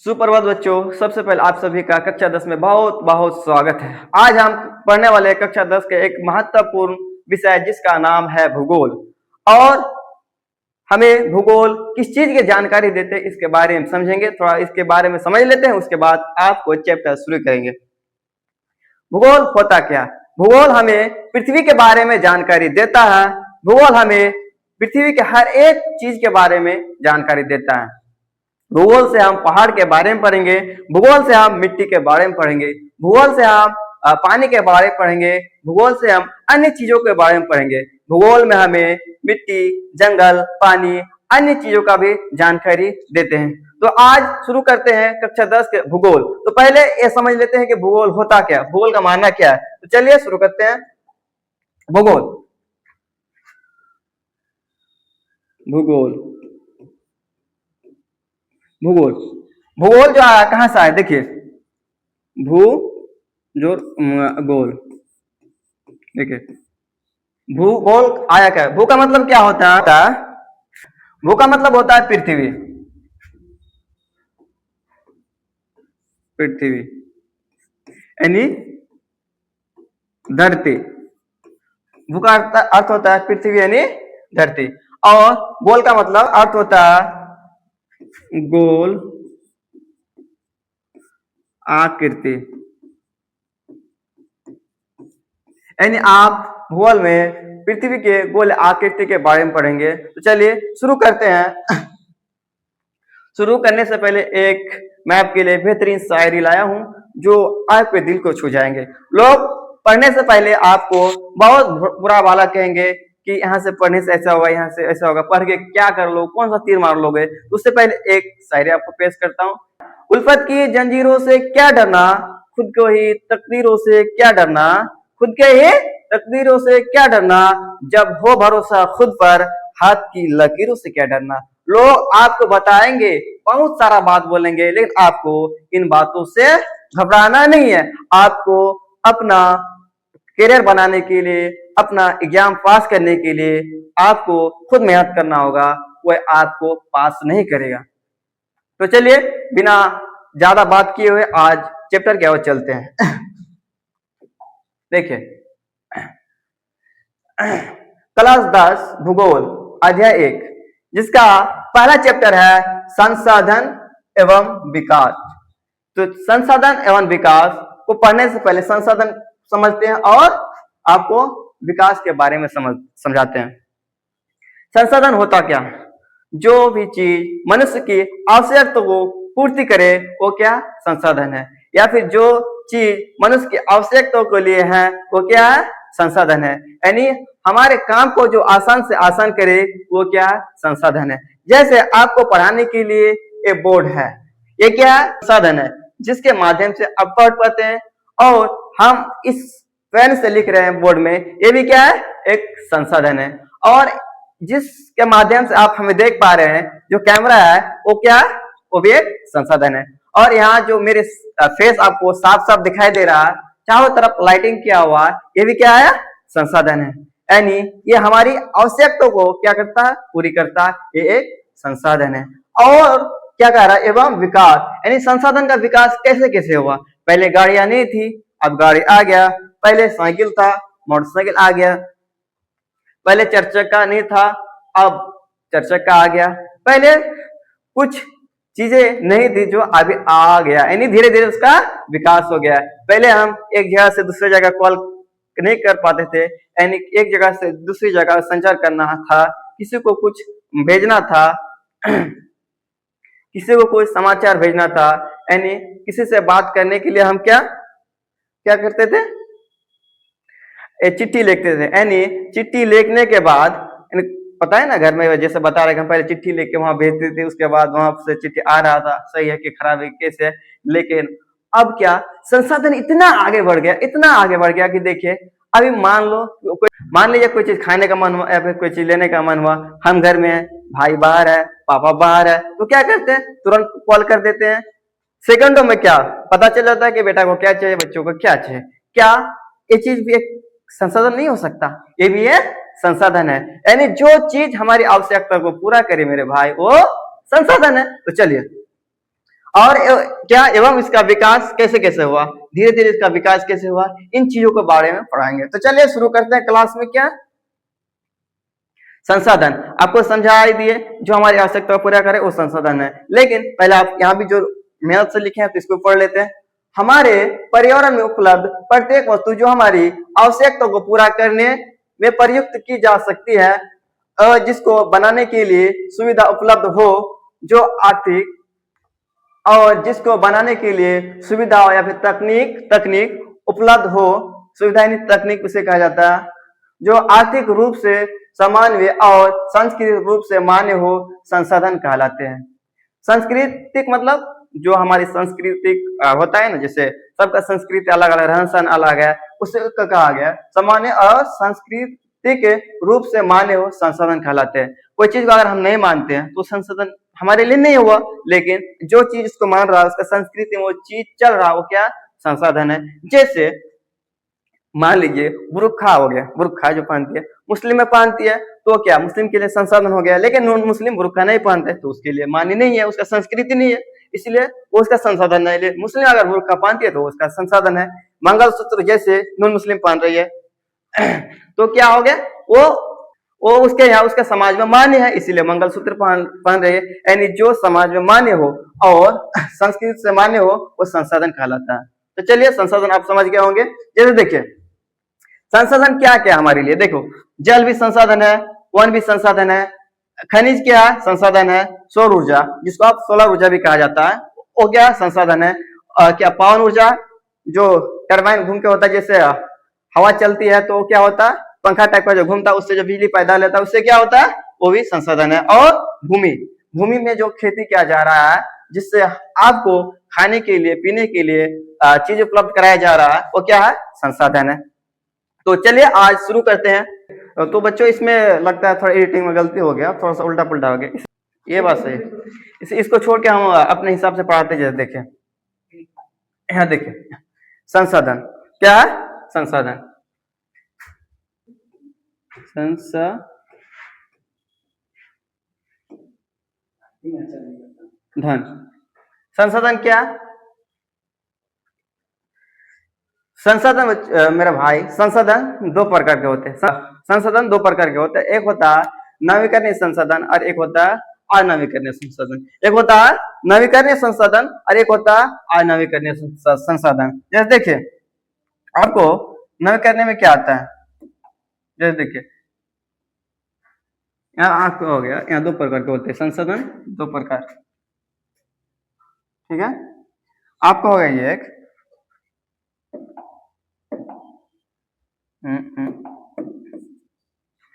सुप्रभात बच्चों, सबसे पहले आप सभी का कक्षा 10 में बहुत बहुत स्वागत है। आज हम पढ़ने वाले हैं कक्षा 10 के एक महत्वपूर्ण विषय जिसका नाम है भूगोल। और हमें भूगोल किस चीज की जानकारी देते हैं इसके बारे में समझेंगे। थोड़ा इसके बारे में समझ लेते हैं, उसके बाद आपको चैप्टर शुरू करेंगे। भूगोल होता क्या? भूगोल हमें पृथ्वी के बारे में जानकारी देता है। भूगोल हमें पृथ्वी के हर एक चीज के बारे में जानकारी देता है। भूगोल से हम पहाड़ के बारे में पढ़ेंगे, भूगोल से हम मिट्टी के बारे में पढ़ेंगे, भूगोल से हम पानी के बारे में पढ़ेंगे, भूगोल से हम अन्य चीजों के बारे में पढ़ेंगे। भूगोल में हमें मिट्टी, जंगल, पानी, अन्य चीजों का भी जानकारी देते हैं। तो आज शुरू करते हैं कक्षा 10 के भूगोल। तो पहले ये समझ लेते हैं कि भूगोल होता क्या, भूगोल का मानना क्या है। तो चलिए शुरू करते हैं। भूगोल भूगोल भूगोल भूगोल जो आया कहां से आया, देखिए भू जो गोल, देखिए भूगोल आया क्या? भू का मतलब क्या होता है? भू का मतलब होता है पृथ्वी। पृथ्वी यानी धरती। भू का अर्थ होता है पृथ्वी यानी धरती। और गोल का मतलब अर्थ होता है गोल आकृति। यानी आप भूगोल में पृथ्वी के गोल आकृति के बारे में पढ़ेंगे। तो चलिए शुरू करते हैं। शुरू करने से पहले एक मैं आपके लिए बेहतरीन शायरी लाया हूं जो आपके दिल को छू जाएंगे। लोग पढ़ने से पहले आपको बहुत बुरा वाला कहेंगे कि यहाँ से पढ़ने से ऐसा होगा, यहाँ से ऐसा होगा, पढ़ के क्या कर लो, कौन सा तीर मार लोगे। उससे पहले एक शायरी आपको पेश करता हूँ। उल्फत की जंजीरों से क्या डरना, खुद को ही तकदीरों से क्या डरना, खुद के ही तकदीरों से क्या डरना, जब हो भरोसा खुद पर हाथ की लकीरों से क्या डरना। लोग आपको बताएंगे, बहुत सारा बात बोलेंगे, लेकिन आपको इन बातों से घबराना नहीं है। आपको अपना करियर बनाने के लिए, अपना एग्जाम पास करने के लिए आपको खुद मेहनत करना होगा, कोई आपको पास नहीं करेगा। तो चलिए बिना ज्यादा बात किए हुए आज चैप्टर की ओर चलते हैं। देखिए क्लास 10 भूगोल अध्याय 1 जिसका पहला चैप्टर है संसाधन एवं विकास। तो संसाधन एवं विकास को पढ़ने से पहले संसाधन समझते हैं और आपको विकास के बारे में समझाते हैं। संसाधन होता क्या? जो भी चीज मनुष्य की आवश्यकता को पूर्ति करे वो क्या संसाधन है, या फिर जो चीज मनुष्य की आवश्यकताओं के लिए है वो क्या है संसाधन है। यानी हमारे काम को जो आसान से आसान करे वो क्या संसाधन है। जैसे आपको पढ़ाने के लिए एक बोर्ड है, ये क्या संसाधन है जिसके माध्यम से आप पढ़ पाते हैं। और हम इस पेन से लिख रहे हैं बोर्ड में, ये भी क्या है एक संसाधन है। और जिसके माध्यम से आप हमें देख पा रहे हैं जो कैमरा है वो क्या, वो भी एक संसाधन है। और यहाँ जो मेरे फेस आपको साफ साफ दिखाई दे रहा है, चारों तरफ लाइटिंग किया हुआ, ये भी क्या है संसाधन है। यानी ये हमारी आवश्यकताओं को क्या करता है, पूरी करता है, ये एक संसाधन है। और क्या कह रहा है एवं विकास, यानी संसाधन का विकास कैसे कैसे हुआ। पहले गाड़ियां नहीं थी, अब गाड़ी आ गया। पहले साइकिल था, मोटरसाइकिल आ गया। पहले चार चक्का नहीं था, अब चार चक्का आ गया। पहले कुछ चीजें नहीं थी जो अभी आ गया, यानी धीरे धीरे उसका विकास हो गया। पहले हम एक जगह से दूसरी जगह कॉल नहीं कर पाते थे, यानी एक जगह से दूसरी जगह संचार करना था, किसी को कुछ भेजना था, किसी को कोई समाचार भेजना था, यानी किसी से बात करने के लिए हम क्या क्या करते थे, चिट्ठी लिखते थे। यानी चिट्ठी लिखने के बाद पता है ना, घर में जैसे बता रहे हम पहले चिट्ठी लिख के वहां भेजते थे, उसके बाद वहां से चिट्ठी आ रहा था, सही है कि खराब है कैसे। लेकिन अब क्या संसाधन इतना आगे बढ़ गया, इतना आगे बढ़ गया कि देखिए अभी मान लीजिए कोई चीज खाने का मन हुआ या फिर कोई चीज लेने का मन हुआ, हम घर में है, भाई बाहर है, पापा बाहर है, तो क्या करते हैं तुरंत कॉल कर देते हैं। सेकंडों में क्या पता चल जाता है कि बेटा को क्या चाहिए, बच्चों को क्या चाहिए। क्या ये चीज भी एक संसाधन नहीं हो सकता? ये भी है संसाधन है। यानी जो चीज हमारी आवश्यकता को पूरा करे मेरे भाई वो संसाधन है। तो चलिए और क्या एवं इसका विकास कैसे कैसे हुआ, धीरे धीरे इसका विकास कैसे हुआ, इन चीजों के बारे में पढ़ाएंगे। तो चलिए शुरू करते हैं क्लास में। क्या संसाधन आपको समझा ही दिए, जो हमारी आवश्यकता को पूरा करे वो संसाधन है। लेकिन पहले आप यहाँ भी जो मेहनत से लिखे हैं तो इसको पढ़ लेते हैं। हमारे पर्यावरण में उपलब्ध प्रत्येक वस्तु जो हमारी आवश्यकता को पूरा करने में प्रयुक्त की जा सकती है, जिसको बनाने के लिए सुविधा उपलब्ध हो, जो आर्थिक और जिसको बनाने के लिए सुविधा या फिर तकनीक उपलब्ध हो, सुविधा यानी तकनीक उसे कहा जाता है, जो आर्थिक रूप से सामान्य और सांस्कृतिक रूप से मान्य हो, संसाधन कहलाते हैं। सांस्कृतिक मतलब जो हमारी सांस्कृतिक होता है ना, जैसे सबका संस्कृति अलग अलग, रहन सहन अलग है, उसे कहा गया सामान्य और सांस्कृतिक रूप से मान्य हो, संसाधन कहलाते हैं। कोई चीज को अगर हम नहीं मानते हैं तो संसाधन हमारे लिए नहीं हुआ, लेकिन जो चीज इसको मान रहा है, उसका संस्कृति में वो चीज चल रहा है, वो क्या संसाधन है। जैसे मान लीजिए बुर्खा हो गया, बुर्खा जो पहनती है मुस्लिम में पहनती है तो क्या मुस्लिम के लिए संसाधन हो गया, लेकिन नॉन मुस्लिम बुर्खा नहीं पहनते तो उसके लिए मान्य नहीं है, उसका संस्कृति नहीं है, इसलिए वो उसका संसाधन नहीं है। मुस्लिम अगर बुर्खा पहनती है तो उसका संसाधन है। मंगलसूत्र जैसे नॉन मुस्लिम पहन रही है तो क्या हो गया, वो उसके यहाँ उसका समाज में मान्य है, इसीलिए मंगलसूत्र पहन रही है। यानी जो समाज में मान्य हो और संस्कृति से मान्य हो वो संसाधन कहलाता है। तो चलिए संसाधन आप समझ गए होंगे। जैसे देखिए संसाधन क्या क्या हमारे लिए, देखो जल भी संसाधन है, वन भी संसाधन है, खनिज क्या है संसाधन है, सौर ऊर्जा जिसको आप सोलर ऊर्जा भी कहा जाता है वो क्या संसाधन है, क्या पवन ऊर्जा जो टरबाइन घूम के होता है, जैसे हवा चलती है तो क्या होता है पंखा टाइप का जो घूमता है उससे जो बिजली पैदा लेता है उससे क्या होता है वो भी संसाधन है। और भूमि में जो खेती किया जा रहा है जिससे आपको खाने के लिए पीने के लिए चीज उपलब्ध कराया जा रहा है वो क्या है संसाधन है। तो चलिए आज शुरू करते हैं। तो बच्चों इसमें लगता है थोड़ा एडिटिंग में गलती हो गया, थोड़ा सा उल्टा पुल्टा हो गया, ये बात सही। इसको छोड़ के हम अपने हिसाब से पढ़ाते जैसे देखें यहाँ देखिए संसाधन क्या है, संसाधन धन संसाधन क्या संसाधन मेरा भाई, संसाधन दो प्रकार के होते हैं। संसाधन दो प्रकार के होते हैं, एक होता है नवीकरणीय संसाधन और एक होता है अनवीकरणीय संसाधन। एक होता है नवीकरणीय संसाधन और एक होता है अनवीकरणीय संसाधन। जैसे देखिए आपको नवीकरणीय में क्या आता है, जैसे देखिए यहाँ आपको हो गया, यहाँ दो प्रकार के होते हैं संसाधन, दो प्रकार, ठीक है। आपको हो गया ये एक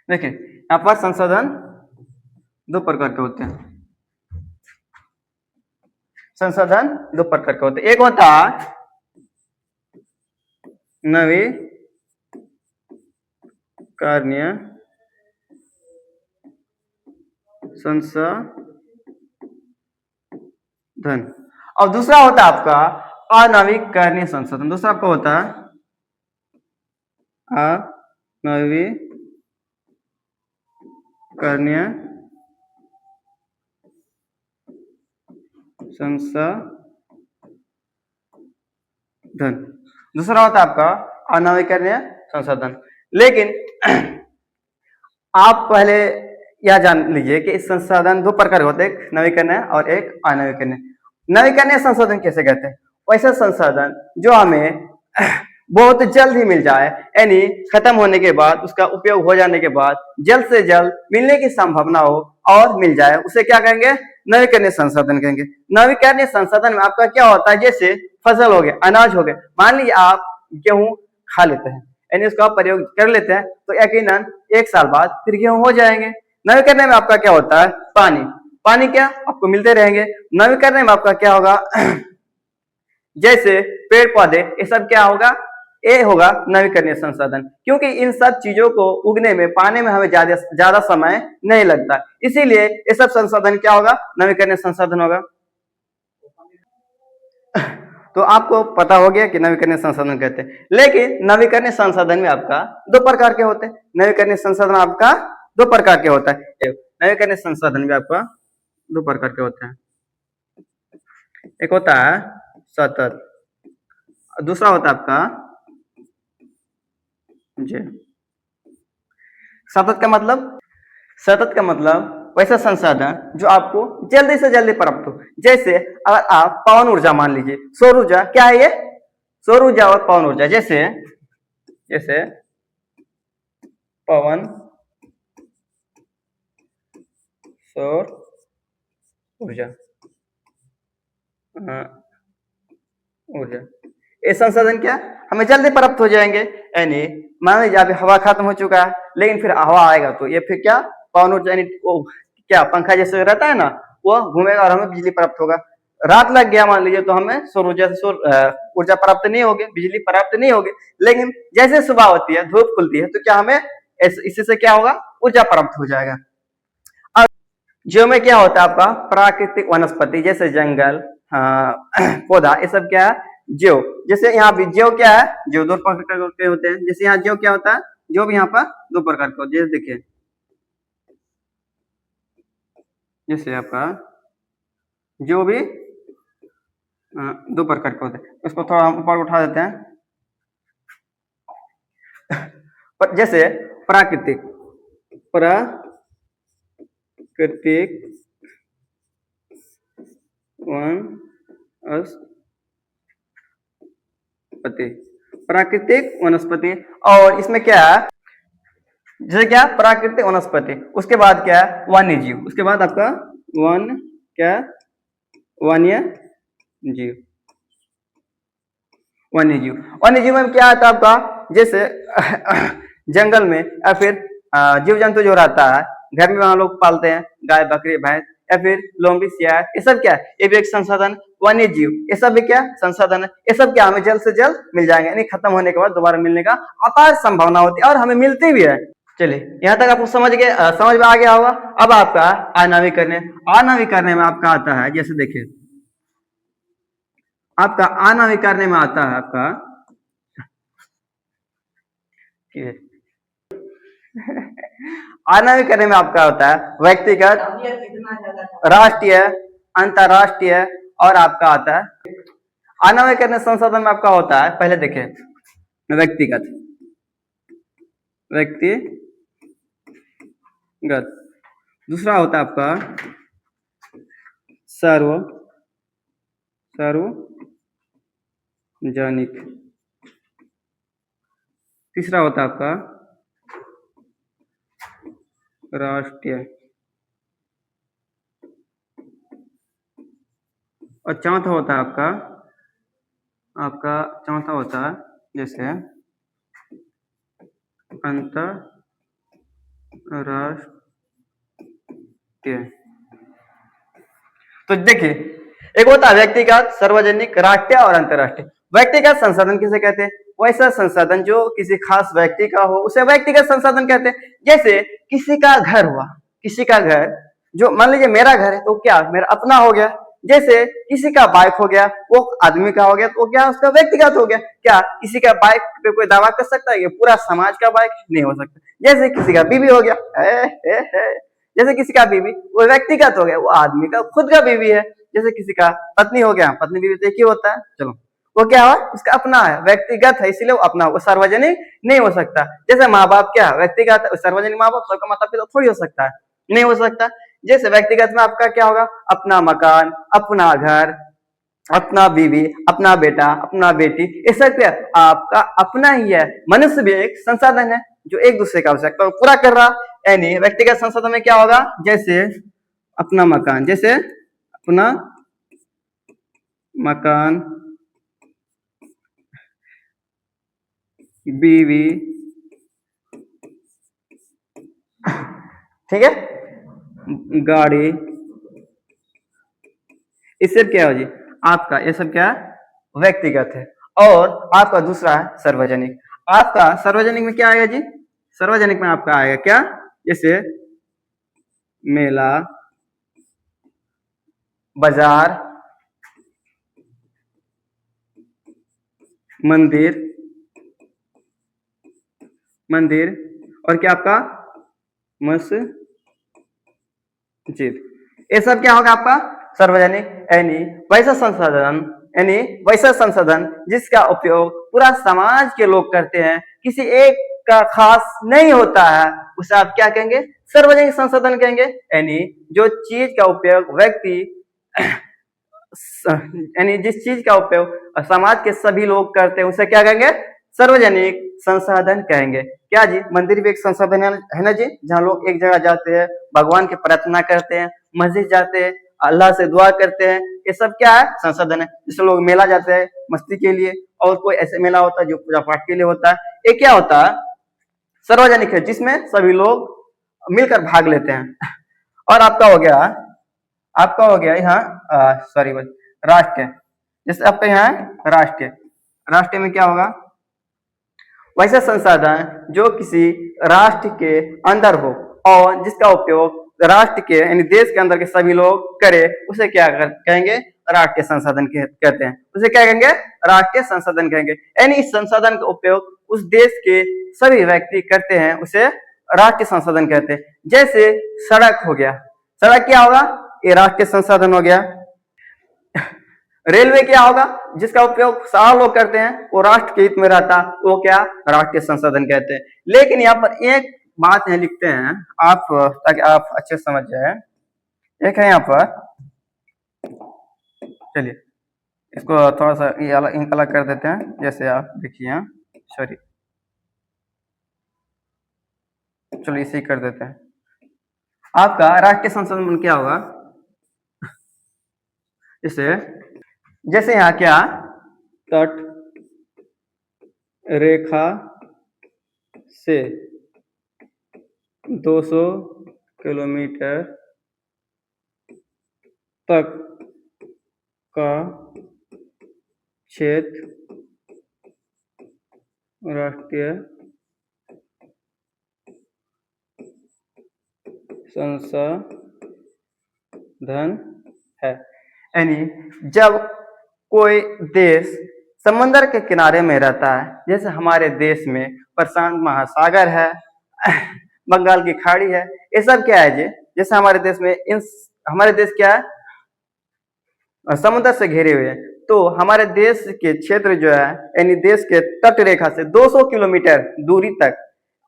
देखिए यहाँ पर संसाधन दो प्रकार के होते हैं, संसाधन दो प्रकार के होते हैं। एक होता है नवीकरणीय संसाधन और दूसरा होता है आपका अनवीकरणीय संसाधन। दूसरा आपका होता है अनवीकरणीय संसाधन, दूसरा होता है आपका अनवीकरणीय संसाधन। लेकिन आप पहले यह जान लीजिए कि इस संसाधन दो प्रकार होते हैं, एक नवीकरणीय और एक अनवीकरणीय। नवीकरणीय संसाधन कैसे कहते हैं, वैसे संसाधन जो हमें बहुत जल्द ही मिल जाए, यानी खत्म होने के बाद उसका उपयोग हो जाने के बाद जल्द से जल्द मिलने की संभावना हो और मिल जाए, उसे क्या कहेंगे नवीकरणीय संसाधन कहेंगे। नवीकरणीय संसाधन में आपका क्या होता है, जैसे फसल हो गया, अनाज हो गया, मान लीजिए आप गेहूं खा लेते हैं यानी उसका प्रयोग कर लेते हैं तो यकीनन एक साल बाद फिर गेहूं हो जाएंगे। नवीकरणीय में आपका क्या होता है पानी क्या आपको मिलते रहेंगे। नवीकरणीय में आपका क्या होगा जैसे पेड़ पौधे, ये सब क्या होगा, ये होगा नवीकरणीय संसाधन, क्योंकि इन सब चीजों को उगने में पाने में हमें ज्यादा समय नहीं लगता, इसीलिए ये सब संसाधन क्या होगा नवीकरणीय संसाधन होगा। तो आपको पता हो गया कि नवीकरणीय संसाधन कहते हैं। लेकिन नवीकरणीय संसाधन में आपका दो प्रकार के होते हैं, नवीकरणीय संसाधन आपका दो प्रकार के होता है। नवीकरणीय संसाधन में आपका दो प्रकार के होते हैं, एक होता है सतत, दूसरा होता है आपका जे। सतत का मतलब, सतत का मतलब वैसा संसाधन जो आपको जल्दी से जल्दी प्राप्त हो। जैसे अगर आप पवन ऊर्जा मान लीजिए, सौर ऊर्जा क्या है ये, सौर ऊर्जा और पवन ऊर्जा, जैसे जैसे पवन, सौर ऊर्जा, ऊर्जा, ये संसाधन क्या हमें जल्दी प्राप्त हो जाएंगे। यानी मान लीजिए अभी हवा खत्म हो चुका है, लेकिन फिर हवा आएगा तो ये फिर क्या पवन ऊर्जा, यानी वो क्या पंखा जैसे रहता है ना, वो घूमेगा और हमें बिजली प्राप्त होगा। रात लग गया मान लीजिए तो हमें सौर ऊर्जा से सौर ऊर्जा प्राप्त नहीं होगी, बिजली प्राप्त नहीं होगी। लेकिन जैसे सुबह होती है, धूप खुलती है, तो क्या हमें इसी से क्या होगा, ऊर्जा प्राप्त हो जाएगा। अब जीव में क्या होता है आपका, प्राकृतिक वनस्पति जैसे जंगल, पौधा, ये सब क्या है जीव। जैसे यहाँ भी जीव क्या है, जीव दो प्रकार के होते हैं। जैसे यहाँ जीव क्या होता है, जो भी यहाँ पर दो प्रकार के होते हैं। जैसे देखिए, जैसे आपका जो भी दो प्रकार के होते हैं, उसको थोड़ा हम ऊपर उठा देते हैं। पर जैसे प्राकृतिक, प्राकृतिक वनस्पति, प्राकृतिक वनस्पति, और इसमें क्या है, जैसे क्या प्राकृतिक वनस्पति, उसके बाद क्या है वन्य जीव, उसके बाद आपका वन क्या, वन्य जीव। वन्य जीव, वन्य जीव में क्या आता है आपका, जैसे जंगल में या फिर जीव जंतु जो रहता है, घर में हम लोग पालते हैं गाय बकरी भैंस या फिर लोमड़ी सियार, ये सब क्या है, ये भी एक संसाधन। वन्य जीव ये सब भी क्या संसाधन है। ये सब क्या हमें जल्द से जल्द मिल जाएंगे, यानी खत्म होने के बाद दोबारा मिलने का अपार संभावना होती है और हमें मिलती भी है। चलिए यहाँ तक आपको समझ में आ गया होगा। अब आपका आणविक करने में आपका आता है, जैसे देखिए आपका आणविक करने में आता है आपका आणविक करने में आपका होता है व्यक्तिगत, राष्ट्रीय, अंतरराष्ट्रीय, और आपका आता है आणविक करने संसाधन में आपका होता है, पहले देखें व्यक्तिगत, व्यक्तिगत, दूसरा होता है आपका सार्वजनिक, तीसरा होता है आपका राष्ट्रीय, और चौथा होता है आपका चौथा होता है जैसे अंतरराष्ट्रीय। तो देखिए एक होता है व्यक्तिगत, सार्वजनिक, राष्ट्रीय और अंतरराष्ट्रीय। व्यक्तिगत संसाधन किसे कहते हैं, वैसा संसाधन जो किसी खास व्यक्ति का हो उसे व्यक्तिगत संसाधन कहते हैं। जैसे किसी का घर हुआ, किसी का घर, जो मान लीजिए मेरा घर है तो क्या मेरा अपना हो गया। जैसे किसी का बाइक हो गया, वो आदमी का हो गया, तो क्या उसका व्यक्तिगत हो गया। क्या किसी का बाइक पे कोई दावा कर सकता है, ये पूरा समाज का बाइक नहीं हो सकता। जैसे किसी का बीवी हो गया, जैसे किसी का बीवी, वो व्यक्तिगत हो गया, वो आदमी का खुद का बीवी है। जैसे किसी का पत्नी हो गया, पत्नी बीवी तो एक ही होता है, चलो वो क्या हुआ, उसका अपना है, व्यक्तिगत है, इसीलिए वो अपना, वो सार्वजनिक नहीं हो सकता। जैसे माँ बाप क्या व्यक्तिगत, सार्वजनिक माँ बाप सबका माता पिता थोड़ी हो सकता है, नहीं हो सकता। जैसे व्यक्तिगत में आपका क्या होगा, अपना मकान, अपना घर, अपना बीवी, अपना बेटा, अपना बेटी, ये सब क्या आपका अपना ही है। मनुष्य भी एक संसाधन है जो एक दूसरे का आवश्यकता पूरा कर रहा। यानी व्यक्तिगत संसाधन में क्या होगा, जैसे अपना मकान, जैसे अपना मकान, बीवी, ठीक है, गाड़ी, इससे क्या हो जी आपका, ये सब क्या व्यक्तिगत है। और आपका दूसरा है सार्वजनिक। आपका सार्वजनिक में क्या आएगा जी, सार्वजनिक में आपका आएगा क्या, जैसे मेला, बाजार, मंदिर, और क्या आपका मस्जिद, ये सब क्या होगा आपका सार्वजनिक यानी वैसा संसाधन जिसका उपयोग पूरा समाज के लोग करते हैं, किसी एक का खास नहीं होता है, उसे आप क्या कहेंगे? सार्वजनिक संसाधन कहेंगे। यानी जो चीज का उपयोग व्यक्ति यानी जिस चीज का उपयोग समाज के सभी लोग करते हैं उसे क्या कहेंगे? सार्वजनिक संसाधन कहेंगे। क्या जी? मंदिर भी एक संसाधन है ना जी, जहाँ लोग एक जगह जाते हैं, भगवान की प्रार्थना करते हैं, मस्जिद जाते हैं, अल्लाह से दुआ करते हैं, ये सब क्या है? संसाधन है। जैसे लोग मेला जाते हैं मस्ती के लिए, और कोई ऐसे मेला होता है जो पूजा पाठ के लिए होता है, ये क्या होता है? सार्वजनिक है, जिसमें सभी लोग मिलकर भाग लेते हैं। और आपका हो गया यहाँ सॉरी राष्ट्र। जैसे आपका यहाँ राष्ट्र में क्या होगा? वैसा संसाधन जो किसी राष्ट्र के अंदर हो और जिसका उपयोग राष्ट्र के यानी देश के अंदर के सभी लोग करे, उसे क्या कहेंगे? राष्ट्रीय संसाधन कहते हैं। उसे क्या कहेंगे? राष्ट्रीय संसाधन कहेंगे। यानी इस संसाधन का उपयोग उस देश के सभी व्यक्ति करते हैं, उसे राष्ट्रीय संसाधन कहते हैं। जैसे सड़क हो गया, सड़क क्या होगा? ये राष्ट्रीय संसाधन हो गया। रेलवे क्या होगा? जिसका उपयोग सारा लोग करते हैं, वो राष्ट्र के हित में रहता, वो क्या? राष्ट्रीय संसाधन कहते हैं। लेकिन यहाँ पर एक बात यहाँ लिखते हैं आप, ताकि आप अच्छे समझ जाए। एक है यहाँ पर, चलिए इसको थोड़ा सा ये अलग कर देते हैं। जैसे आप देखिए यहाँ, सॉरी चलो इसे कर देते हैं। आपका राष्ट्रीय संसाधन क्या होगा? इसे जैसे यहाँ क्या? तट रेखा से 200 किलोमीटर तक का क्षेत्र राष्ट्रीय संसाधन है। यानी जब कोई देश समंदर के किनारे में रहता है, जैसे हमारे देश में प्रशांत महासागर है, बंगाल की खाड़ी है, ये सब क्या है जी? जैसे हमारे देश में हमारे देश क्या है? समुद्र से घिरे हुए हैं। तो हमारे देश के क्षेत्र जो है, यानी देश के तट रेखा से 200 किलोमीटर दूरी तक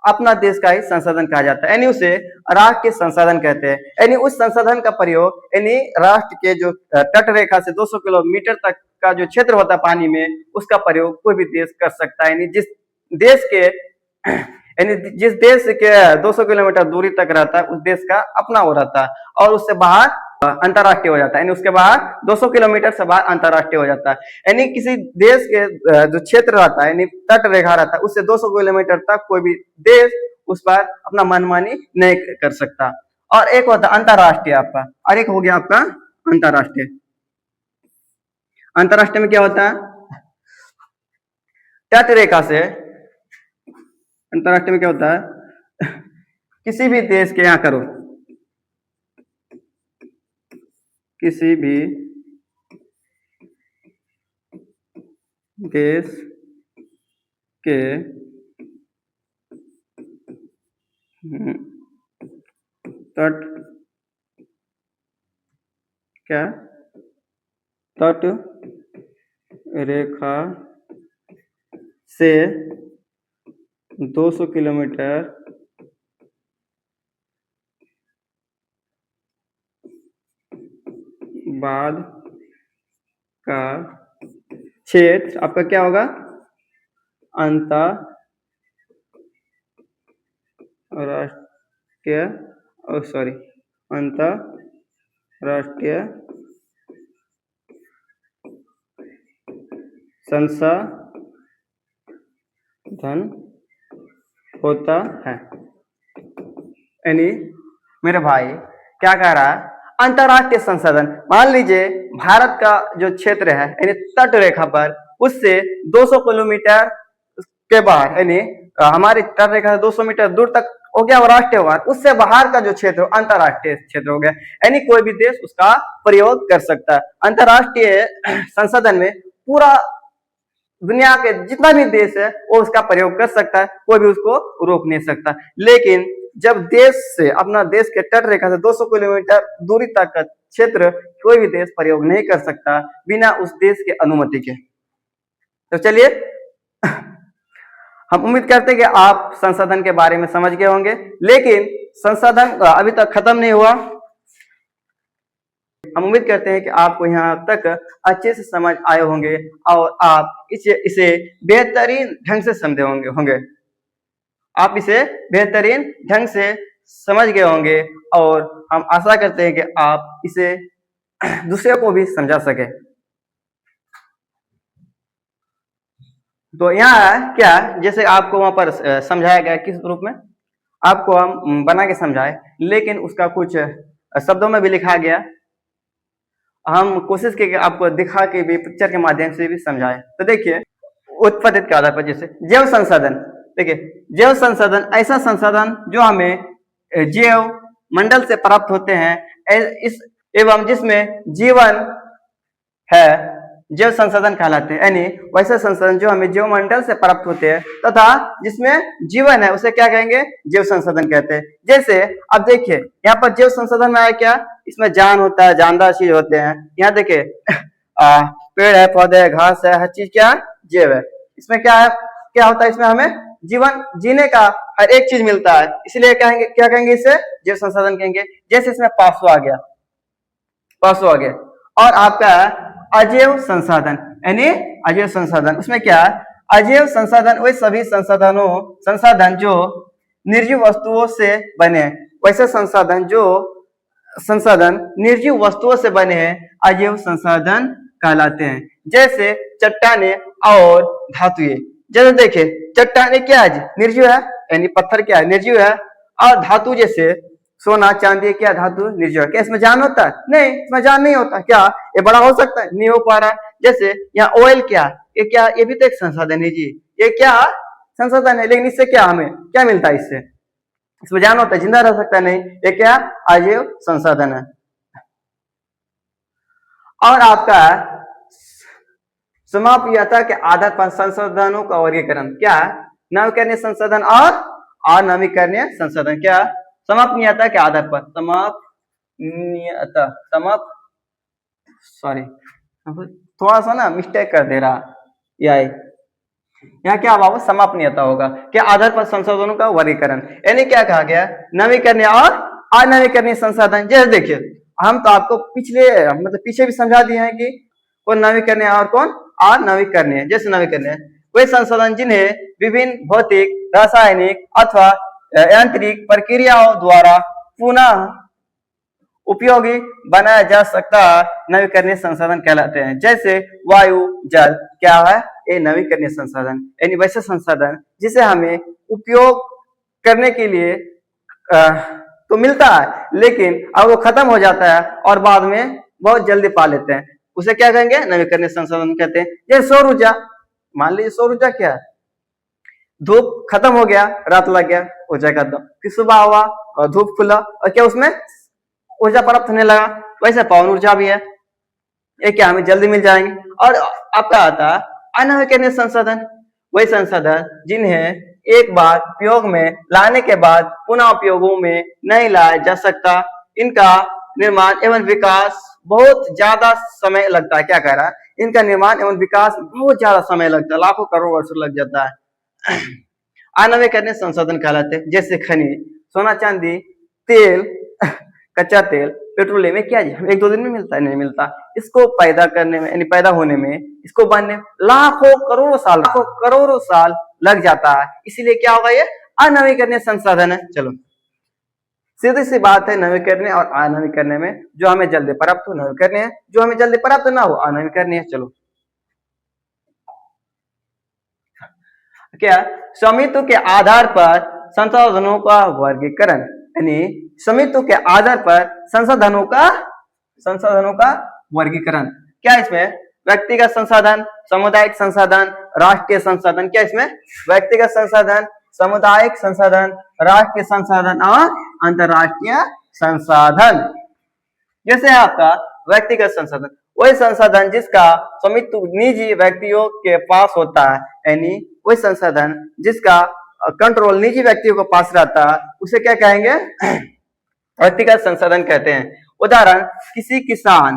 अपना देश का ही संसाधन कहा जाता है, यानी उसे राष्ट्रीय संसाधन कहते हैं। यानी उस संसाधन का प्रयोग यानी राष्ट्र के जो तट रेखा से 200 किलोमीटर तक का जो क्षेत्र होता है पानी में, उसका प्रयोग कोई भी देश कर सकता है। यानी जिस देश के 200 किलोमीटर दूरी तक रहता है, उस देश का अपना वो रहता है, और उससे बाहर अंतरराष्ट्रीय हो जाता है। यानी उसके बाहर 200 किलोमीटर से बाहर अंतरराष्ट्रीय हो जाता है। यानी किसी देश के जो क्षेत्र रहता है, यानी तट रेखा रहता है, उससे 200 किलोमीटर तक कोई भी देश उस पर अपना मनमानी नहीं कर सकता। और एक होता है अंतरराष्ट्रीय आपका, और एक हो गया आपका अंतरराष्ट्रीय। अंतरराष्ट्रीय में क्या होता है? तट रेखा से अंतरराष्ट्रीय में क्या होता है? किसी भी देश के यहाँ करो, किसी भी देश के तट क्या? तट रेखा से 200 किलोमीटर बाद का क्षेत्र आपका क्या होगा? अंतरराष्ट्रीय संसाधन होता है। यानी मेरे भाई क्या कह रहा है? अंतरराष्ट्रीय संसाधन, मान लीजिए भारत का जो क्षेत्र है यानी तट रेखा पर, उससे 200 किलोमीटर के बाहर, यानी हमारी तट रेखा से 200 मीटर दूर तक हो गया वो राष्ट्रीय होगा, उससे बाहर का जो क्षेत्र अंतरराष्ट्रीय क्षेत्र हो गया। यानी कोई भी देश उसका प्रयोग कर सकता है। अंतरराष्ट्रीय संसाधन में पूरा दुनिया के जितना भी देश है वो उसका प्रयोग कर सकता है, कोई भी उसको रोक नहीं सकता। लेकिन जब देश से अपना देश के तट रेखा से 200 किलोमीटर दूरी तक का क्षेत्र कोई भी देश प्रयोग नहीं कर सकता बिना उस देश के अनुमति के। तो चलिए हम उम्मीद करते हैं कि आप संसाधन के बारे में समझ गए होंगे, लेकिन संसाधन अभी तक खत्म नहीं हुआ। हम उम्मीद करते हैं कि आपको यहाँ तक अच्छे से समझ आए होंगे और आप इसे बेहतरीन ढंग से समझे होंगे। आप इसे बेहतरीन ढंग से समझ गए होंगे और हम आशा करते हैं कि आप इसे दूसरे को भी समझा सके। तो यहाँ क्या, जैसे आपको वहां पर समझाया गया, किस रूप में आपको हम बना के समझाए, लेकिन उसका कुछ शब्दों में भी लिखा गया। हम कोशिश की आपको दिखा के भी, पिक्चर के माध्यम से भी समझाए। तो देखिए उत्पादित के आधार पर, जैसे जैव संसाधन, देखिए जैव संसाधन ऐसा संसाधन जो हमें जैव मंडल से प्राप्त होते हैं इस एवं जिसमें जीवन है, जैव संसाधन कहलाते हैं। यानी वैसे संसाधन जो हमें जैव मंडल से प्राप्त होते हैं तथा जिसमें जीवन है उसे क्या कहेंगे, जैव संसाधन कहते हैं। जैसे अब देखिए यहाँ पर जैव संसाधन में आया क्या, इसमें जान होता है, जानदार चीज होते हैं। यहाँ देखिए पेड़ है, पौधे है, घास है, हर चीज क्या है, जैव है। इसमें क्या है, क्या होता है, इसमें हमें जीवन जीने का हर एक चीज मिलता है, इसलिए कहेंगे, क्या कहेंगे, इसे जैव संसाधन कहेंगे। जैसे इसमें पासो आ गया, पासो आ गया। और आपका अजैव संसाधन, यानी अजैव संसाधन, उसमें क्या है, अजैव संसाधन वे सभी संसाधन जो निर्जीव वस्तुओं से बने हैं। वैसे संसाधन निर्जीव वस्तुओं से बने हैं अजैव संसाधन कहलाते हैं। जैसे चट्टाने और धातुएं। जैसे देखिए चट्टाने क्या है, निर्जीव है, यानी पत्थर क्या है, निर्जीव है। और धातु जैसे सोना चांदी क्या धातु, निर्जीव है। क्या इसमें जान होता है, नहीं, इसमें जान नहीं होता। क्या ये बड़ा हो सकता है, नहीं हो पा रहा है। जैसे यहाँ ऑयल क्या, ये क्या, ये भी तो एक संसाधन है जी, ये क्या संसाधन है, लेकिन इससे क्या हमें क्या मिलता है, इसमें जान होता है, जिंदा रह सकता है, नहीं, ये क्या अजैव संसाधन है। और आपका समाप्यता के आधार पर संसाधनों का वर्गीकरण क्या है, नवीकरणीय संसाधन और अनवीकरणीय संसाधन। क्या समाप्यता के आधार पर, थोड़ा सा ना मिस्टेक कर दे रहा, यहाँ क्या हुआ, समापनीयता होगा, क्या आधार पर संसाधनों का वर्गीकरण। यानी क्या कहा गया, नवीकरणीय और अनवीकरणीय संसाधन। जैसे देखिए हम तो आपको पीछे भी समझा दिए हैं कि कौन नवीकरणीय और कौन अनवीकरणीय। जैसे नवीकरणीय वे संसाधन जिन्हें विभिन्न भौतिक, रासायनिक अथवा यांत्रिक प्रक्रियाओं द्वारा पुनः उपयोगी बनाया जा सकता नवीकरणीय संसाधन कहलाते हैं। जैसे वायु, जल क्या है, ये नवीकरणीय संसाधन, यानी वैसे संसाधन जिसे हमें उपयोग करने के लिए तो मिलता है, लेकिन अब वो खत्म हो जाता है और बाद में बहुत जल्दी पा लेते हैं, उसे क्या कहेंगे, नवीकरणीय संसाधन कहते हैं। जैसे सौर ऊर्जा, मान लीजिए सौर ऊर्जा क्या है, धूप खत्म हो गया, रात लग गया, ऊर्जा खत्म, फिर सुबह हुआ और धूप खुला और क्या उसमें ऊर्जा प्राप्त होने लगा। वैसे पवन ऊर्जा भी है, ये क्या हमें जल्दी मिल जाएंगे। और आपका आता है अनवीकरणीय संसाधन, वही संसाधन जिन्हें एक बार उपयोग में लाने के बाद पुनः उपयोगों में नहीं लाया जा सकता। इनका निर्माण एवं विकास बहुत ज्यादा समय लगता है। क्या कह रहा है, इनका निर्माण एवं विकास बहुत ज्यादा समय लगता है, लाखों करोड़ वर्ष लग जाता है। अनवीकरणीय संसाधन कहलाते हैं। जैसे खनिज, सोना चांदी, तेल, कच्चा तेल, पेट्रोलियम, क्या एक दो दिन में मिलता है, नहीं मिलता। इसको पैदा करने में, यानी पैदा होने में, इसको बनने में लाखों करोड़ों साल लग जाता है। इसीलिए क्या होगा, ये अनवीकरणीय संसाधन है। चलो सीधी सी बात है, नवीकरणीय और अनवीकरणीय में जो हमें जल्दी प्राप्त हो नवीकरणीय है, जो हमें जल्दी प्राप्त ना हो अनवीकरणीय। चलो क्या, स्वामित्व के आधार पर संसाधनों का वर्गीकरण, यानी स्वामित्व के आधार पर संसाधनों का वर्गीकरण। क्या इसमें व्यक्तिगत संसाधन, सामुदायिक संसाधन, राष्ट्रीय संसाधन। क्या इसमें व्यक्तिगत संसाधन, सामुदायिक संसाधन, राष्ट्रीय संसाधन और अंतरराष्ट्रीय संसाधन। जैसे आपका व्यक्तिगत संसाधन, वही संसाधन जिसका स्वामित्व निजी व्यक्तियों के पास होता है, यानी वही संसाधन जिसका कंट्रोल निजी व्यक्तियों के पास रहता है, उसे क्या कहेंगे, व्यक्तिगत संसाधन कहते हैं। उदाहरण, किसी किसान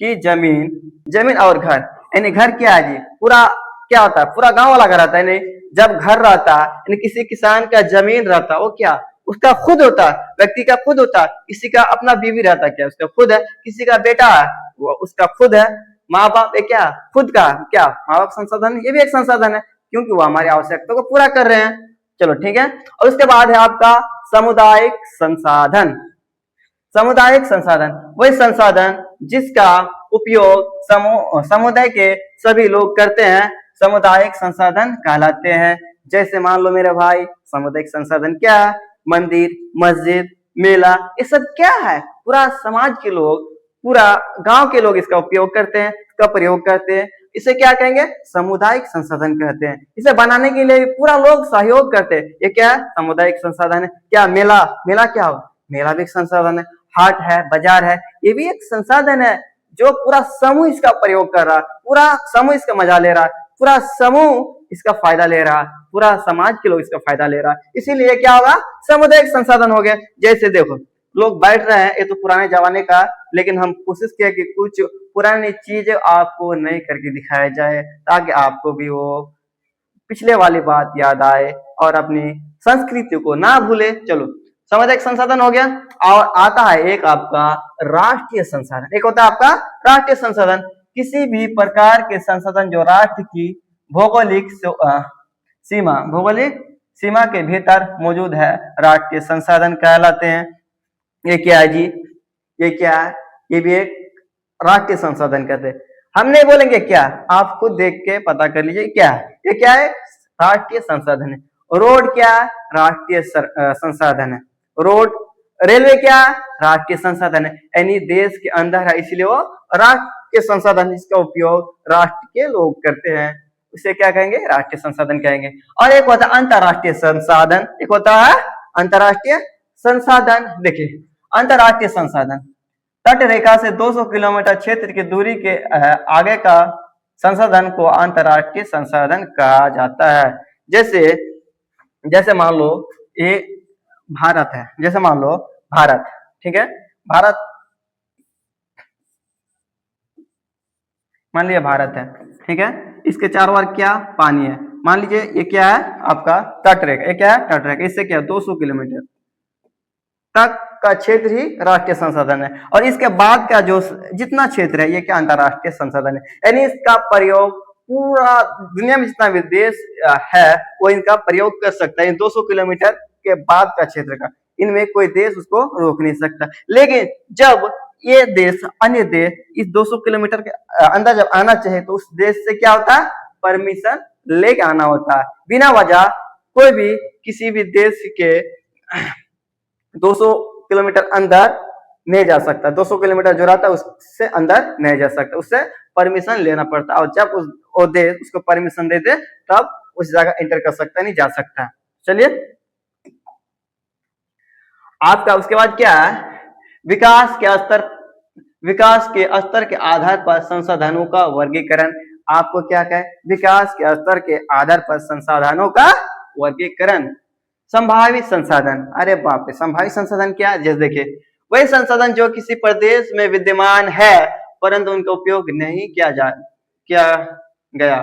की जमीन और घर, यानी घर क्या है जी, पूरा क्या होता है, पूरा गांव वाला घर रहता है। यानी जब घर रहता है, यानी किसी किसान का जमीन रहता है, वो क्या उसका खुद होता है, व्यक्ति का खुद होता है। किसी का अपना बीवी रहता है, क्या उसका खुद है। किसी का बेटा है, वो उसका खुद है। माँ बाप एक क्या खुद का क्या माँ बाप संसाधन, ये भी एक संसाधन है, क्योंकि वो हमारी आवश्यकता को पूरा कर रहे हैं। चलो ठीक है। और उसके बाद है आपका सामुदायिक संसाधन। सामुदायिक संसाधन वही संसाधन जिसका उपयोग समुदाय के सभी लोग करते हैं, सामुदायिक संसाधन कहलाते हैं। जैसे मान लो मेरे भाई, सामुदायिक संसाधन क्या है, मंदिर, मस्जिद, मेला, ये सब क्या है, पूरा समाज के लोग, पूरा गांव के लोग इसका उपयोग करते हैं, इसका प्रयोग करते हैं। इसे क्या कहेंगे, सामुदायिक संसाधन कहते हैं। इसे बनाने के लिए पूरा लोग सहयोग करते हैं, ये क्या है, सामुदायिक संसाधन है। क्या मेला, मेला क्या हो, मेला भी एक संसाधन है। हाट है, बाजार है, ये भी एक संसाधन है, जो पूरा समूह इसका प्रयोग कर रहा है, पूरा समूह इसका मजा ले रहा है, पूरा समूह इसका फायदा ले रहा है, पूरा समाज के लोग इसका फायदा ले रहा है। इसीलिए क्या होगा, सामुदायिक संसाधन हो गया। जैसे देखो लोग बैठ रहे हैं, ये तो पुराने जमाने का, लेकिन हम कोशिश किया कि कुछ पुरानी चीजें आपको नई करके दिखाया जाए, ताकि आपको भी वो पिछले वाली बात याद आए और अपनी संस्कृति को ना भूले। चलो, सामुदायिक संसाधन हो गया। और आता है एक आपका राष्ट्रीय संसाधन। एक होता है आपका राष्ट्रीय संसाधन, किसी भी प्रकार के संसाधन जो राष्ट्र की भौगोलिक सीमा के भीतर मौजूद है, राष्ट्रीय संसाधन कहलाते हैं। ये क्या है जी, ये क्या है, ये भी एक राष्ट्रीय संसाधन कहते हैं। हम नहीं बोलेंगे क्या, आप खुद देख के पता कर लीजिए क्या है। ये क्या है, राष्ट्रीय संसाधन है। रोड क्या है, राष्ट्रीय संसाधन है। रोड, रेलवे क्या है, राष्ट्रीय संसाधन है, यानी देश के अंदर है, इसलिए वो राष्ट्रीय संसाधन, इसका उपयोग राष्ट्र के लोग करते हैं, उसे क्या कहेंगे, राष्ट्रीय संसाधन कहेंगे। और एक होता है अंतरराष्ट्रीय संसाधन, एक होता है अंतरराष्ट्रीय संसाधन। देखिए अंतरराष्ट्रीय संसाधन, तट रेखा से 200 किलोमीटर क्षेत्र की दूरी के आगे का संसाधन को अंतरराष्ट्रीय संसाधन कहा जाता है। जैसे जैसे मान लो ये भारत है, जैसे मान लो भारत, ठीक है, भारत, मान लीजिए भारत है, ठीक है, इसके चारों ओर क्या पानी है। मान लीजिए ये क्या है आपका तट रेखा, ये क्या है तट रेखा, इससे क्या 200 किलोमीटर तक का क्षेत्र ही राष्ट्रीय संसाधन है। और इसके बाद का जो जितना क्षेत्र है, ये क्या अंतरराष्ट्रीय संसाधन है, यानी इसका प्रयोग पूरा दुनिया में जितना भी देश है वो इनका प्रयोग कर सकता है। 200 किलोमीटर के बाद का क्षेत्र का, इनमें कोई देश उसको रोक नहीं सकता। लेकिन जब ये देश, अन्य देश इस 200 किलोमीटर के अंदर जब आना चाहे, तो उस देश से क्या होता है, परमिशन लेके आना होता है। बिना वजह कोई भी किसी भी देश के 200 किलोमीटर अंदर नहीं जा सकता। 200 किलोमीटर जो रहता है उससे अंदर नहीं जा सकता, उससे परमिशन लेना पड़ता है। और जब वो देश उसको परमिशन दे दे, तब उस जगह एंटर कर सकता है, नहीं जा सकता। चलिए आपका उसके बाद क्या है, विकास के स्तर के आधार पर संसाधनों का वर्गीकरण। आपको क्या कहे, विकास के स्तर के आधार पर संसाधनों का वर्गीकरण। संभावित संसाधन, अरे बाप रे, संभावित संसाधन क्या, जैसे देखिए वही संसाधन जो किसी प्रदेश में विद्यमान है परंतु उनका उपयोग नहीं किया गया,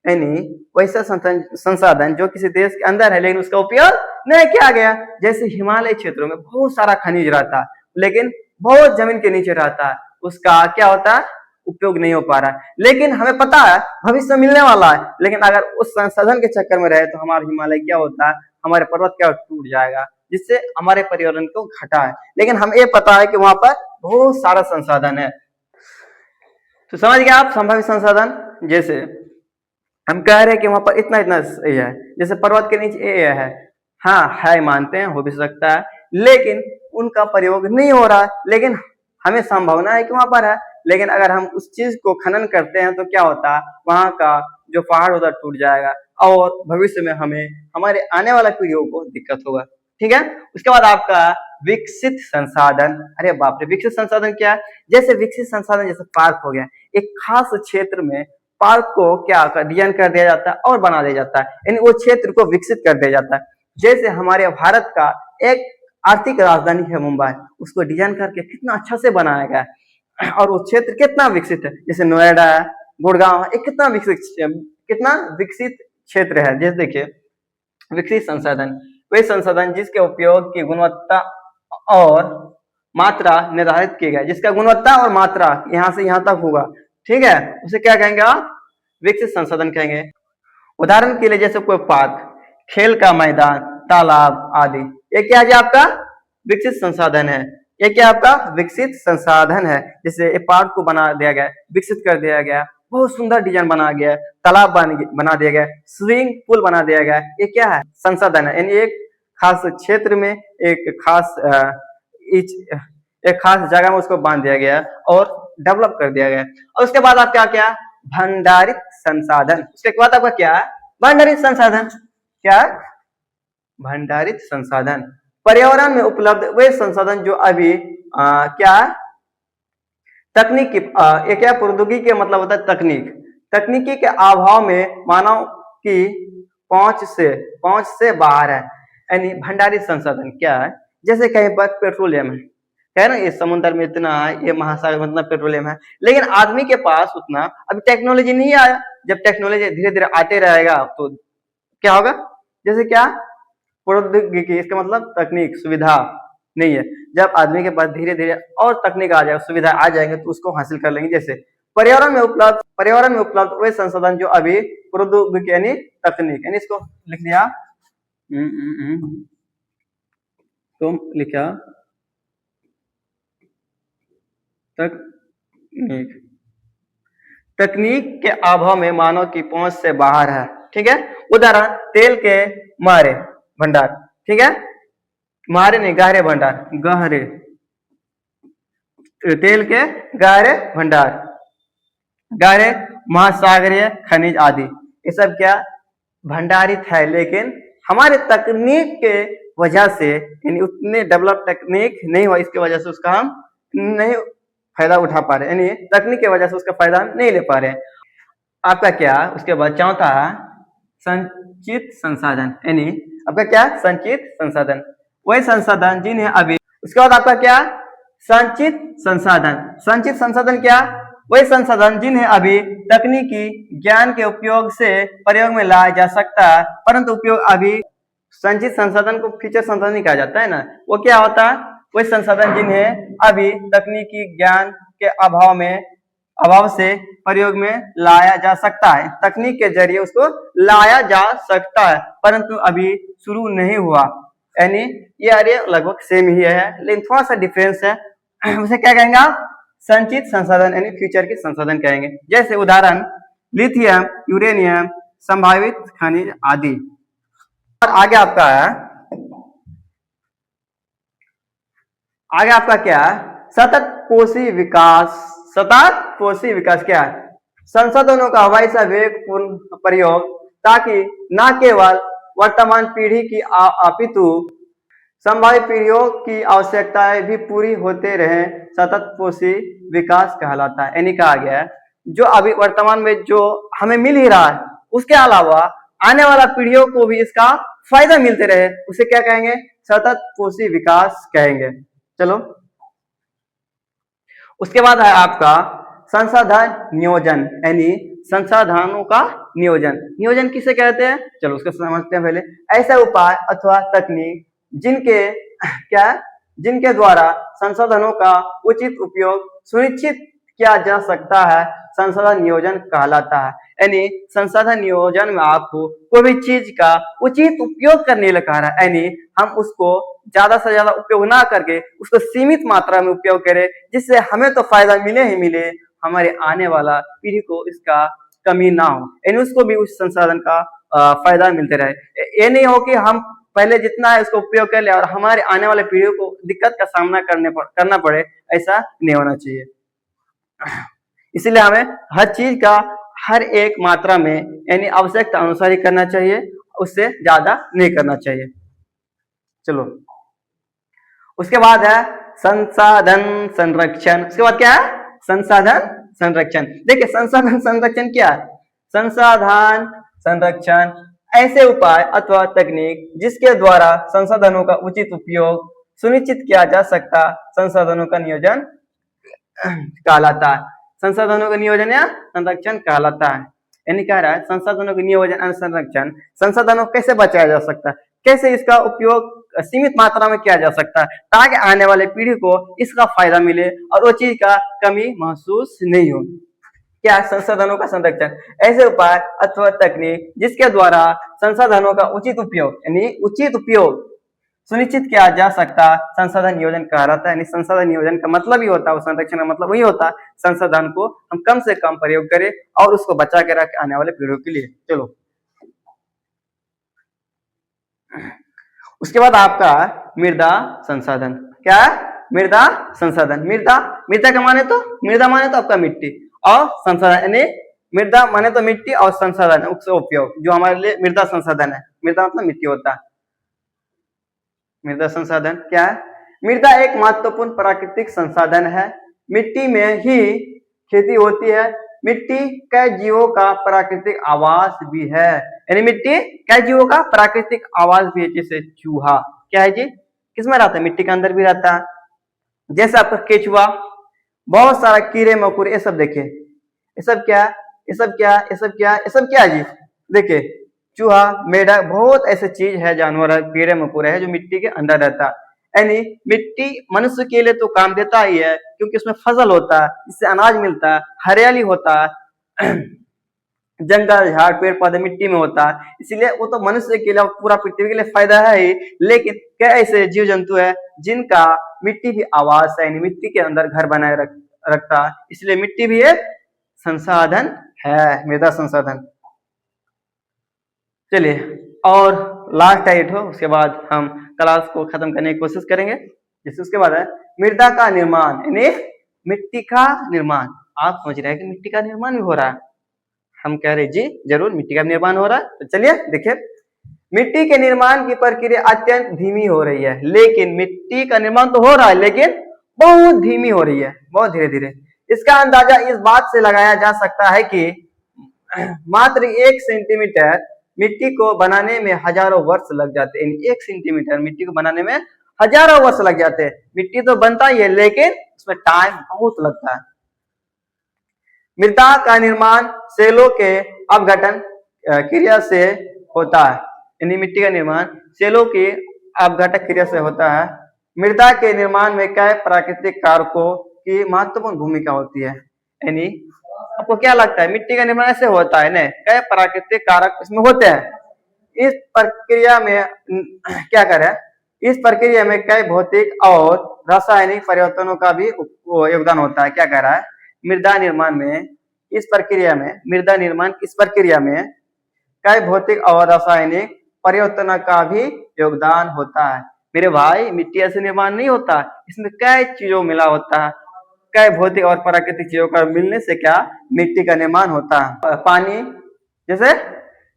यानी वैसा संसाधन जो किसी देश के अंदर है लेकिन उसका उपयोग नहीं किया गया। जैसे हिमालय क्षेत्रों में बहुत सारा खनिज रहता है, लेकिन बहुत जमीन के नीचे रहता है, उसका क्या होता है, उपयोग नहीं हो पा रहा है। लेकिन हमें पता है भविष्य मिलने वाला है, लेकिन अगर उस संसाधन के चक्कर में रहे तो हमारा हिमालय क्या होता है, हमारे पर्वत क्या टूट जाएगा, जिससे हमारे पर्यावरण को घटा है। लेकिन हमें ये पता है कि वहां पर बहुत सारा संसाधन है। तो समझ गए आप, संभावित संसाधन। जैसे हम कह रहे हैं कि वहां पर इतना इतना ये है, जैसे पर्वत के नीचे ये है, हाँ है, मानते हैं, हो भी सकता है, लेकिन उनका प्रयोग नहीं हो रहा है, लेकिन हमें संभावना है कि वहां पर है। लेकिन अगर हम उस चीज को खनन करते हैं तो क्या होता है, वहां का जो पहाड़ होता टूट जाएगा और भविष्य में हमें, हमारे आने वाला पीढ़ियों को दिक्कत होगा। ठीक है। उसके बाद आपका विकसित संसाधन। अरे बाप रे, विकसित संसाधन क्या है, जैसे विकसित संसाधन जैसे पार्क हो गया, एक खास क्षेत्र में पार्क को क्या डिजाइन कर दिया जाता है और बना दिया जाता है, यानी वो क्षेत्र को विकसित कर दिया जाता है। जैसे हमारे भारत का एक आर्थिक राजधानी है मुंबई, उसको डिजाइन करके कितना अच्छा से बनाया गया है और वो क्षेत्र कितना विकसित है, जैसे नोएडा है, गुड़गांव है, एक कितना विकसित क्षेत्र है। जैसे देखिए विकसित संसाधन वे संसाधन जिसके उपयोग की गुणवत्ता और मात्रा निर्धारित किए गए, जिसका गुणवत्ता और मात्रा यहाँ से यहाँ तक होगा, ठीक है, उसे क्या कहेंगे आप, विकसित संसाधन कहेंगे। उदाहरण के लिए जैसे कोई पार्क, खेल का मैदान, तालाब आदि, ये क्या है आपका विकसित संसाधन है। ये क्या आपका विकसित संसाधन है। जैसे एक पार्क को बना दिया गया, विकसित कर दिया गया, बहुत सुंदर डिजाइन बना गया, तालाब बना दिया गया, स्विमिंग पूल बना दिया गया, ये क्या है, संसाधन है। यानी एक खास क्षेत्र में एक खास जगह में उसको बांध दिया गया और डेवलप कर दिया गया। और उसके बाद आप क्या क्या भंडारित संसाधन, उसके बाद आपका क्या है भंडारित संसाधन, क्या भंडारित संसाधन पर्यावरण में उपलब्ध वे संसाधन जो अभी क्या तकनीक की एक क्या प्रौद्योगिकी का मतलब होता है तकनीकी के अभाव में मानव की पहुंच से बाहर है। यानी भंडारित संसाधन क्या है, जैसे कहीं पर पेट्रोलियम है ना, ये समुद्र में इतना है, ये महासागर में इतना पेट्रोलियम है, लेकिन आदमी के पास उतना अभी टेक्नोलॉजी नहीं आया। जब टेक्नोलॉजी धीरे धीरे आते रहेगा तो क्या होगा, जैसे क्या प्रौद्योगिकी, इसका मतलब तकनीक सुविधा नहीं है। जब आदमी के पास धीरे धीरे और तकनीक आ जाए, सुविधा आ जाएंगे तो उसको हासिल कर लेंगे। जैसे पर्यावरण में उपलब्ध वे संसाधन जो अभी प्रौद्योगिकी यानी तकनीक, यानी इसको लिख लिया तुम लिखा तकनीक के अभाव में मानव की पहुंच से बाहर है, ठीक है। उदाहरण तेल के मारे भंडार, ठीक है, मारे नहीं गहरे भंडार, गहरे तेल के गहरे भंडार, गहरे महासागरीय खनिज आदि, ये सब क्या भंडारित है। लेकिन हमारे तकनीक के वजह से, यानी उतने डेवलप तकनीक नहीं हुआ, इसके वजह से उसका हम नहीं फायदा उठा पा रहे, यानी तकनीक की वजह से उसका फायदा नहीं ले पा रहे। आपका क्या उसके बाद चौथा संचित संसाधन, यानी आपका क्या संचित संसाधन वही संसाधन जिन्हें अभी, उसके बाद आपका क्या संचित संसाधन क्या वही संसाधन जिन्हें अभी तकनीकी ज्ञान के उपयोग से प्रयोग में लाया जा सकता है, परंतु उपयोग अभी संचित संसाधन को फ्यूचर संसाधन नहीं कहा जाता है ना। वो क्या होता है, वही संसाधन जिन्हें अभी तकनीकी ज्ञान के अभाव से प्रयोग में लाया जा सकता है, तकनीक के जरिए उसको लाया जा सकता है, परंतु अभी शुरू नहीं हुआ। यानी ये अरे लगभग सेम ही है, लेकिन थोड़ा सा डिफरेंस है। उसे क्या कहेंगे आप संचित संसाधन, यानी फ्यूचर के संसाधन कहेंगे। जैसे उदाहरण लिथियम, यूरेनियम, संभावित खनिज आदि। और आगे आपका क्या सतत पोषी विकास क्या है, संसाधनों का वैसा विवेकपूर्ण प्रयोग ताकि न केवल वर्तमान पीढ़ी की अपितु संभावित पीढ़ियों की आवश्यकताएं भी पूरी होते रहे, सतत पोषी विकास कहलाता है। यानी कहा गया है जो अभी वर्तमान में जो हमें मिल ही रहा है, उसके अलावा आने वाला पीढ़ियों को भी इसका फायदा मिलते रहे, उसे क्या कहेंगे सतत पोषी विकास कहेंगे। चलो उसके बाद है आपका संसाधन नियोजन, यानी संसाधनों का नियोजन किसे कहते हैं, चलो उसको समझते हैं पहले। ऐसा उपाय अथवा तकनीक जिनके द्वारा संसाधनों का उचित उपयोग सुनिश्चित किया जा सकता है, संसाधन नियोजन कहलाता है। यानी संसाधन नियोजन में आपको कोई भी चीज का उचित उपयोग करने लगा रहा है, यानी हम उसको ज्यादा से ज्यादा उपयोग ना करके उसको सीमित मात्रा में उपयोग करें, जिससे हमें तो फायदा मिले ही मिले, हमारे आने वाला पीढ़ी को इसका कमी ना हो, यानी उसको भी उस संसाधन का फायदा मिलते रहे। ये नहीं हो कि हम पहले जितना है उसको उपयोग कर ले और हमारे आने वाले पीढ़ियों को दिक्कत का सामना करना पड़े, ऐसा नहीं होना चाहिए। इसलिए हमें हर चीज का हर एक मात्रा में यानी आवश्यकता अनुसार ही करना चाहिए, उससे ज्यादा नहीं करना चाहिए। चलो उसके बाद है संसाधन संरक्षण। उसके बाद क्या है संसाधन संरक्षण। देखिए संसाधन संरक्षण क्या है, संसाधन संरक्षण ऐसे उपाय अथवा तकनीक जिसके द्वारा संसाधनों का उचित उपयोग सुनिश्चित किया जा सकता संसाधनों का नियोजन कहलाता है। संसाधनों का नियोजन या संरक्षण कहलाता है। यानी कह रहा है संसाधनों के नियोजन और संरक्षण, संसाधनों कैसे बचाया जा सकता है, कैसे इसका उपयोग सीमित मात्रा में किया जा सकता है ताकि आने वाले पीढ़ी को इसका फायदा मिले और वो चीज का कमी महसूस नहीं हो। क्या संसाधनों का संरक्षण ऐसे उपाय अथवा तकनीक जिसके द्वारा संसाधनों का उचित उपयोग यानी उचित उपयोग सुनिश्चित किया जा सकता संसाधन नियोजन कहलाता है। यानी संसाधन नियोजन का मतलब ही होता है, संरक्षण का मतलब वही होता है संसाधन को हम कम से कम प्रयोग करें और उसको बचा के रखें आने वाले पीढ़ियों के लिए। चलो उसके बाद आपका मृदा संसाधन। क्या है? मृदा संसाधन। मृदा का माने तो आपका मिट्टी और संसाधन यानी मृदा माने तो मिट्टी और संसाधन उसका उपयोग जो हमारे लिए मृदा संसाधन है। मृदा मतलब मिट्टी होता है। मृदा संसाधन क्या है? मृदा एक महत्वपूर्ण प्राकृतिक संसाधन है। मिट्टी में ही खेती होती है। मिट्टी कई जीवों का प्राकृतिक आवास भी है। यानी मिट्टी कई जीवों का प्राकृतिक आवास भी है। जैसे चूहा क्या है जी, किसमें रहता है? मिट्टी के अंदर भी रहता है। जैसे आपका केचुआ, बहुत सारा कीड़े मकोड़े, ये सब देखिए, ये सब क्या जी? देखिए चूहा, मेढक, बहुत ऐसे चीज है, जानवर है, कीड़े मकोड़े है जो मिट्टी के अंदर रहता है। यानी मिट्टी मनुष्य के लिए तो काम देता ही है क्योंकि उसमें फसल होता है, इससे अनाज मिलता है, हरियाली होता है, जंगल झाड़ पेड़ पौधे मिट्टी में होता है, इसलिए वो तो मनुष्य के लिए पूरा पृथ्वी के लिए फायदा है ही। लेकिन कई ऐसे जीव जंतु है जिनका मिट्टी भी आवास है, यानी मिट्टी के अंदर घर बनाए रखता है, इसलिए मिट्टी भी एक संसाधन है, मृदा संसाधन। चलिए और लास्ट है ये, उसके बाद हम क्लास को खत्म करने की कोशिश करेंगे। जैसे उसके बाद है मृदा का निर्माण, यानी मिट्टी का निर्माण। आप समझ रहे हैं कि मिट्टी का निर्माण भी हो रहा है? हम कह रहे जी जरूर मिट्टी का निर्माण हो रहा है। तो चलिए देखिए, मिट्टी के निर्माण की प्रक्रिया अत्यंत धीमी हो रही है। लेकिन मिट्टी का निर्माण तो हो रहा है लेकिन बहुत धीमी हो रही है, बहुत धीरे धीरे। इसका अंदाजा इस बात से लगाया जा सकता है कि मात्र 1 सेंटीमीटर मिट्टी को बनाने में हजारों वर्ष लग जाते हैं। 1 सेंटीमीटर मिट्टी को बनाने में हजारों वर्ष लग जाते हैं। मिट्टी तो बनता ही है लेकिन उसमें टाइम बहुत लगता है। मृदा का निर्माण सेलों के अपघटन क्रिया से होता है। यानी मिट्टी का निर्माण सेलों की अपघटक क्रिया से होता है। मृदा के निर्माण में कई प्राकृतिक कारकों की महत्वपूर्ण भूमिका होती है। यानी आपको क्या लगता है मिट्टी का निर्माण ऐसे होता है ना? कई प्राकृतिक कारक इसमें होते हैं। इस प्रक्रिया में क्या करें, इस प्रक्रिया में कई भौतिक और रासायनिक परिवर्तनों का भी योगदान होता है। क्या कह रहा है? मृदा निर्माण में इस प्रक्रिया में कई भौतिक और रासायनिक परिवर्तनों का भी योगदान होता है। मेरे भाई मिट्टी ऐसे निर्माण नहीं होता, इसमें कई चीजों मिला होता है, कई भौतिक और प्राकृतिक चीजों का मिलने से क्या मिट्टी का निर्माण होता है। पानी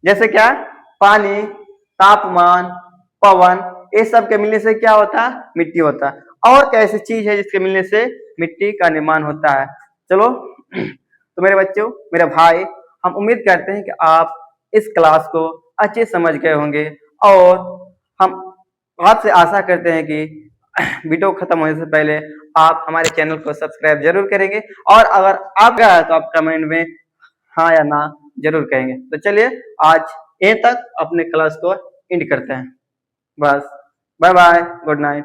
जैसे क्या पानी, तापमान, पवन, ये सब के मिलने से क्या होता है? मिट्टी होता है। और कैसी चीज है जिसके मिलने से मिट्टी का निर्माण होता है? चलो तो मेरे बच्चों, मेरे भाई, हम उम्मीद करते हैं कि आप इस क्लास को अच्छे समझ गए होंगे और हम आपसे आशा करते हैं कि वीडियो खत्म होने से पहले आप हमारे चैनल को सब्सक्राइब जरूर करेंगे और अगर आप गया तो आप कमेंट में हाँ या ना जरूर कहेंगे। तो चलिए आज यहीं तक अपने क्लास को एंड करते हैं। बस बाय बाय, गुड नाइट।